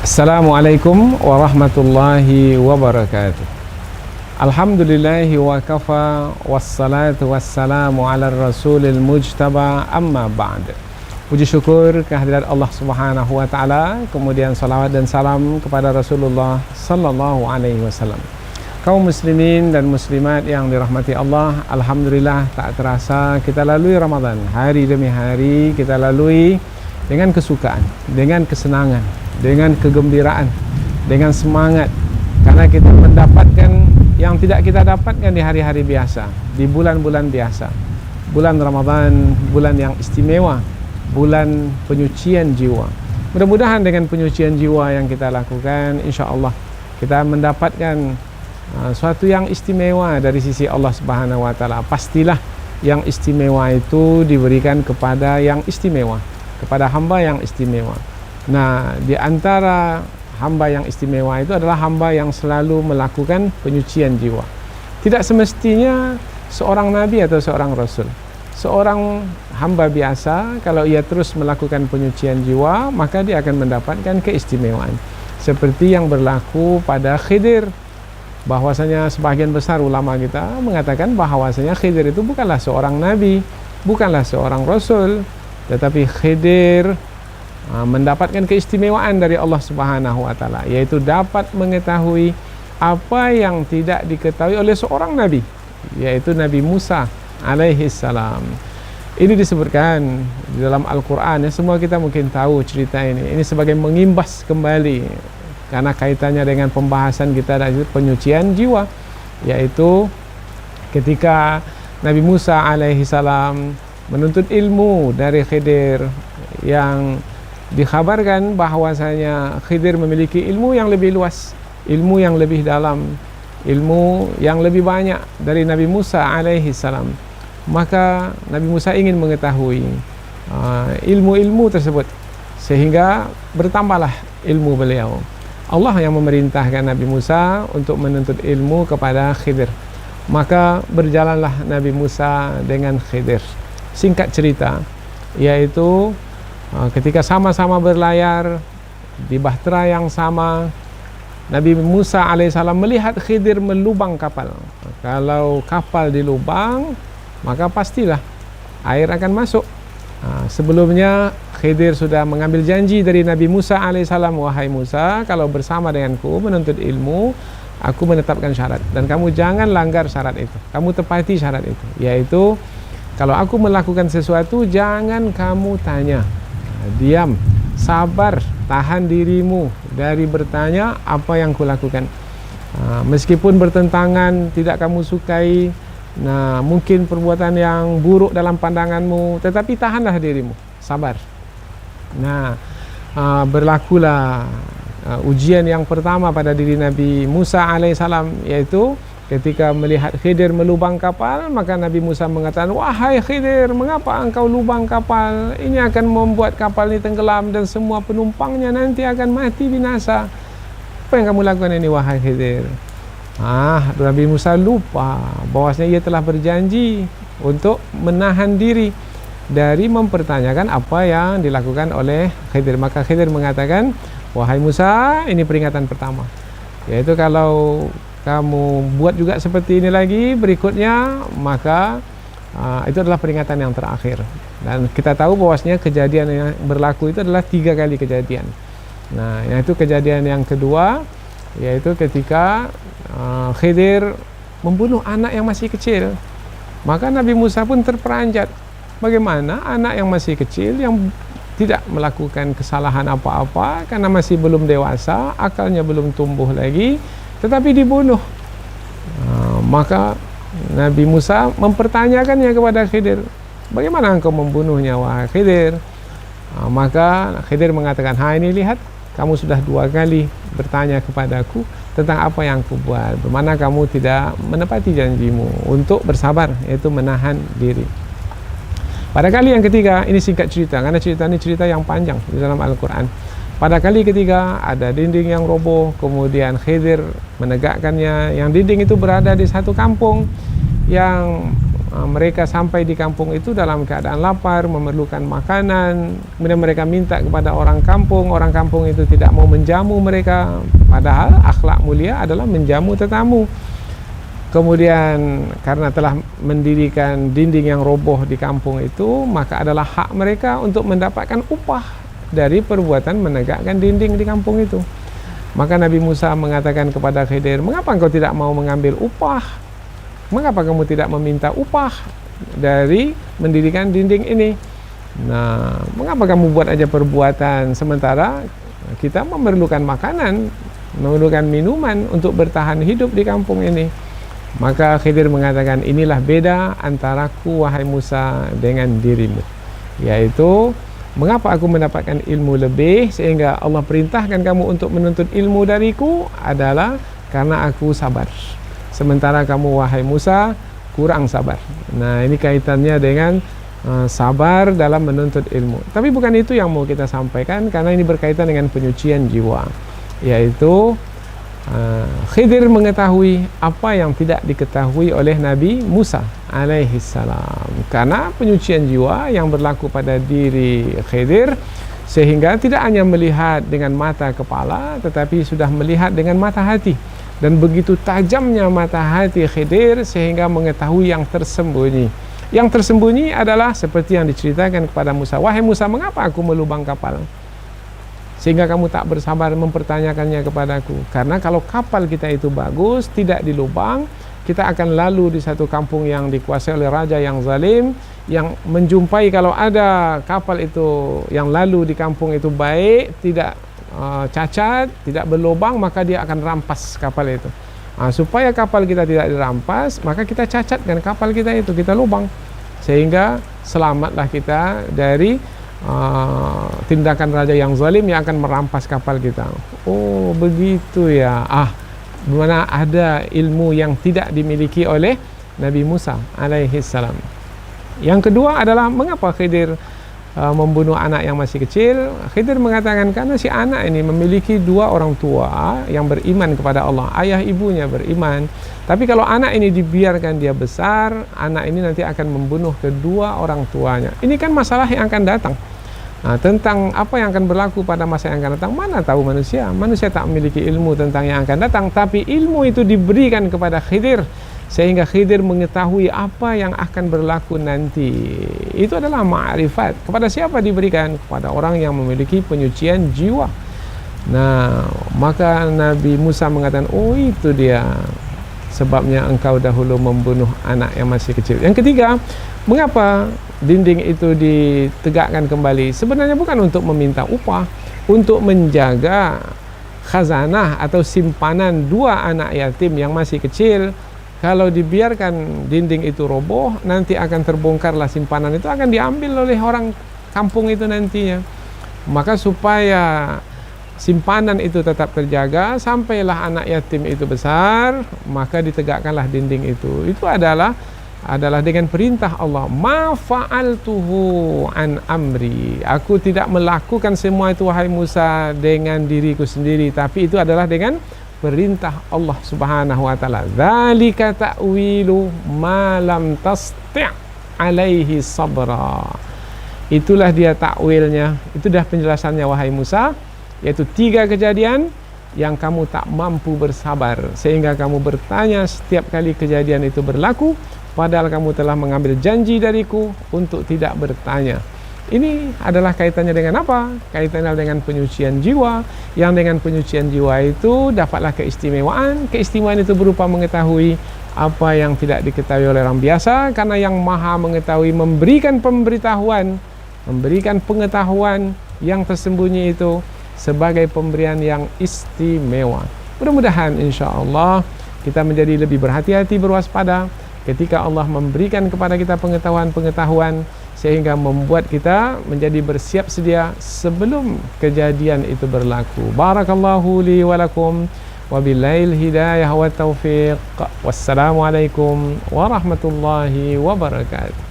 Assalamualaikum warahmatullahi wabarakatuh. Alhamdulillahi wa kafa, wassalatu wassalamu ala rasulil mujtaba, amma ba'd. Puji syukur kehadirat Allah Subhanahu wa taala, kemudian salawat dan salam kepada Rasulullah sallallahu alaihi wasallam. Kaum muslimin dan muslimat yang dirahmati Allah, alhamdulillah tak terasa kita lalui Ramadan. Hari demi hari kita lalui dengan kesukaan, dengan kesenangan, dengan kegembiraan, dengan semangat, karena kita mendapatkan yang tidak kita dapatkan di hari-hari biasa, di bulan-bulan biasa. Bulan Ramadan, bulan yang istimewa, bulan penyucian jiwa. Mudah-mudahan dengan penyucian jiwa yang kita lakukan, insya Allah kita mendapatkan suatu yang istimewa dari sisi Allah Subhanahu wa taala. Pastilah yang istimewa itu diberikan kepada yang istimewa, kepada hamba yang istimewa. Nah, di antara hamba yang istimewa itu adalah hamba yang selalu melakukan penyucian jiwa. Tidak semestinya seorang nabi atau seorang rasul. Seorang hamba biasa, kalau ia terus melakukan penyucian jiwa, maka dia akan mendapatkan keistimewaan. Seperti yang berlaku pada Khidir, bahwasanya sebagian besar ulama kita mengatakan bahwasanya Khidir itu bukanlah seorang nabi, bukanlah seorang rasul, tetapi Khidir mendapatkan keistimewaan dari Allah Subhanahu wa taala, yaitu dapat mengetahui apa yang tidak diketahui oleh seorang nabi, yaitu Nabi Musa alaihi salam. Ini disebutkan di dalam Al-Qur'an, ya, semua kita mungkin tahu cerita ini. Ini sebagai mengimbas kembali karena kaitannya dengan pembahasan kita dari penyucian jiwa, yaitu ketika Nabi Musa alaihi salam menuntut ilmu dari Khidir, yang dikhabarkan bahwasanya Khidir memiliki ilmu yang lebih luas, ilmu yang lebih dalam, ilmu yang lebih banyak dari Nabi Musa alaihi salam. Maka Nabi Musa ingin mengetahui ilmu-ilmu tersebut, sehingga bertambahlah ilmu beliau. Allah yang memerintahkan Nabi Musa untuk menuntut ilmu kepada Khidir. Maka berjalanlah Nabi Musa dengan Khidir. Singkat cerita, yaitu ketika sama-sama berlayar di bahtera yang sama, Nabi Musa alaihissalam melihat Khidir melubang kapal. Kalau kapal dilubang, maka pastilah air akan masuk. Sebelumnya Khidir sudah mengambil janji dari Nabi Musa alaihissalam, wahai Musa, kalau bersama denganku menuntut ilmu, aku menetapkan syarat, dan kamu jangan langgar syarat itu, kamu tepati syarat itu, yaitu kalau aku melakukan sesuatu, jangan kamu tanya, diam, sabar, tahan dirimu dari bertanya apa yang kulakukan. Meskipun bertentangan, tidak kamu sukai, nah mungkin perbuatan yang buruk dalam pandanganmu, tetapi tahanlah dirimu, sabar. Nah, berlakulah ujian yang pertama pada diri Nabi Musa alaihissalam, yaitu ketika melihat Khidir melubang kapal, maka Nabi Musa mengatakan, wahai Khidir, mengapa engkau lubang kapal? Ini akan membuat kapal ini tenggelam dan semua penumpangnya nanti akan mati binasa. Apa yang kamu lakukan ini, wahai Khidir? Nabi Musa lupa bahwasanya ia telah berjanji untuk menahan diri dari mempertanyakan apa yang dilakukan oleh Khidir. Maka Khidir mengatakan, wahai Musa, ini peringatan pertama, yaitu kalau kamu buat juga seperti ini lagi berikutnya, maka itu adalah peringatan yang terakhir. Dan kita tahu bahwasanya kejadian yang berlaku itu adalah 3 kali kejadian. Nah, yaitu kejadian yang kedua, yaitu ketika Khidir membunuh anak yang masih kecil. Maka Nabi Musa pun terperanjat, bagaimana anak yang masih kecil, yang tidak melakukan kesalahan apa-apa karena masih belum dewasa, akalnya belum tumbuh lagi, tetapi dibunuh. Maka Nabi Musa mempertanyakannya kepada Khidir, bagaimana engkau membunuhnya, wahai Khidir? Maka Khidir mengatakan, ini lihat, kamu sudah 2 kali bertanya kepadaku tentang apa yang aku buat, bagaimana kamu tidak menepati janjimu untuk bersabar, yaitu menahan diri. Pada kali yang ketiga, ini singkat cerita, karena cerita ini cerita yang panjang di dalam Al-Quran. Pada kali ketiga ada dinding yang roboh, kemudian Khidir menegakkannya. Yang dinding itu berada di satu kampung yang mereka sampai di kampung itu dalam keadaan lapar, memerlukan makanan. Kemudian mereka minta kepada orang kampung itu tidak mau menjamu mereka, padahal akhlak mulia adalah menjamu tetamu. Kemudian karena telah mendirikan dinding yang roboh di kampung itu, maka adalah hak mereka untuk mendapatkan upah dari perbuatan menegakkan dinding di kampung itu. Maka Nabi Musa mengatakan kepada Khidir, mengapa engkau tidak mau mengambil upah? Mengapa kamu tidak meminta upah dari mendirikan dinding ini? Nah, mengapa kamu buat aja perbuatan sementara kita memerlukan makanan, memerlukan minuman untuk bertahan hidup di kampung ini? Maka Khidir mengatakan, inilah beda antaraku wahai Musa dengan dirimu, yaitu mengapa aku mendapatkan ilmu lebih sehingga Allah perintahkan kamu untuk menuntut ilmu dariku adalah karena aku sabar, sementara kamu wahai Musa kurang sabar. Nah, ini kaitannya dengan sabar dalam menuntut ilmu. Tapi bukan itu yang mau kita sampaikan, karena ini berkaitan dengan penyucian jiwa, yaitu Khidir mengetahui apa yang tidak diketahui oleh Nabi Musa alaihi salam, karena penyucian jiwa yang berlaku pada diri Khidir, sehingga tidak hanya melihat dengan mata kepala tetapi sudah melihat dengan mata hati. Dan begitu tajamnya mata hati Khidir sehingga mengetahui yang tersembunyi. Yang tersembunyi adalah seperti yang diceritakan kepada Musa, wahai Musa, mengapa aku melubang kapal sehingga kamu tak bersabar mempertanyakannya kepadaku? Karena kalau kapal kita itu bagus, tidak dilubang, kita akan lalu di satu kampung yang dikuasai oleh raja yang zalim, yang menjumpai kalau ada kapal itu yang lalu di kampung itu baik, tidak cacat, tidak berlubang, maka dia akan rampas kapal itu. Supaya kapal kita tidak dirampas, maka kita cacatkan kapal kita itu, kita lubang, sehingga selamatlah kita dari tindakan raja yang zalim yang akan merampas kapal kita. Oh, begitu ya. Mana ada ilmu yang tidak dimiliki oleh Nabi Musa alaihi salam. Yang kedua adalah mengapa Khidir membunuh anak yang masih kecil. Khidir mengatakan karena si anak ini memiliki dua orang tua yang beriman kepada Allah, ayah ibunya beriman. Tapi kalau anak ini dibiarkan dia besar, anak ini nanti akan membunuh kedua orang tuanya. Ini kan masalah yang akan datang. Nah, tentang apa yang akan berlaku pada masa yang akan datang, mana tahu manusia. Manusia tak memiliki ilmu tentang yang akan datang, tapi ilmu itu diberikan kepada Khidir, sehingga Khidir mengetahui apa yang akan berlaku nanti. Itu adalah ma'rifat. Kepada siapa diberikan? Kepada orang yang memiliki penyucian jiwa. Nah, maka Nabi Musa mengatakan, oh itu dia sebabnya engkau dahulu membunuh anak yang masih kecil. Yang ketiga, mengapa dinding itu ditegakkan kembali? Sebenarnya bukan untuk meminta upah, untuk menjaga khazanah atau simpanan dua anak yatim yang masih kecil. Kalau dibiarkan dinding itu roboh, nanti akan terbongkarlah simpanan itu, akan diambil oleh orang kampung itu nantinya. Maka supaya simpanan itu tetap terjaga sampailah anak yatim itu besar, maka ditegakkanlah dinding itu. Itu adalah dengan perintah Allah. Ma fa'altuhu an amri. Aku tidak melakukan semua itu wahai Musa dengan diriku sendiri, tapi itu adalah dengan perintah Allah Subhanahu wa taala. Dzalika ta'wilu ma lam tasti' alaihi sabra. Itulah dia takwilnya. Itu dah penjelasannya wahai Musa, yaitu 3 kejadian yang kamu tak mampu bersabar sehingga kamu bertanya setiap kali kejadian itu berlaku, padahal kamu telah mengambil janji dariku untuk tidak bertanya. Ini adalah kaitannya dengan apa? Kaitannya dengan penyucian jiwa. Yang dengan penyucian jiwa itu dapatlah keistimewaan. Keistimewaan itu berupa mengetahui apa yang tidak diketahui oleh orang biasa, karena yang maha mengetahui memberikan pemberitahuan, memberikan pengetahuan yang tersembunyi itu sebagai pemberian yang istimewa. Mudah-mudahan insya-Allah kita menjadi lebih berhati-hati, berwaspada ketika Allah memberikan kepada kita pengetahuan-pengetahuan, sehingga membuat kita menjadi bersiap sedia sebelum kejadian itu berlaku. Barakallahu li wa lakum wa billail hidayah wa taufiq. Wassalamualaikum warahmatullahi wabarakatuh.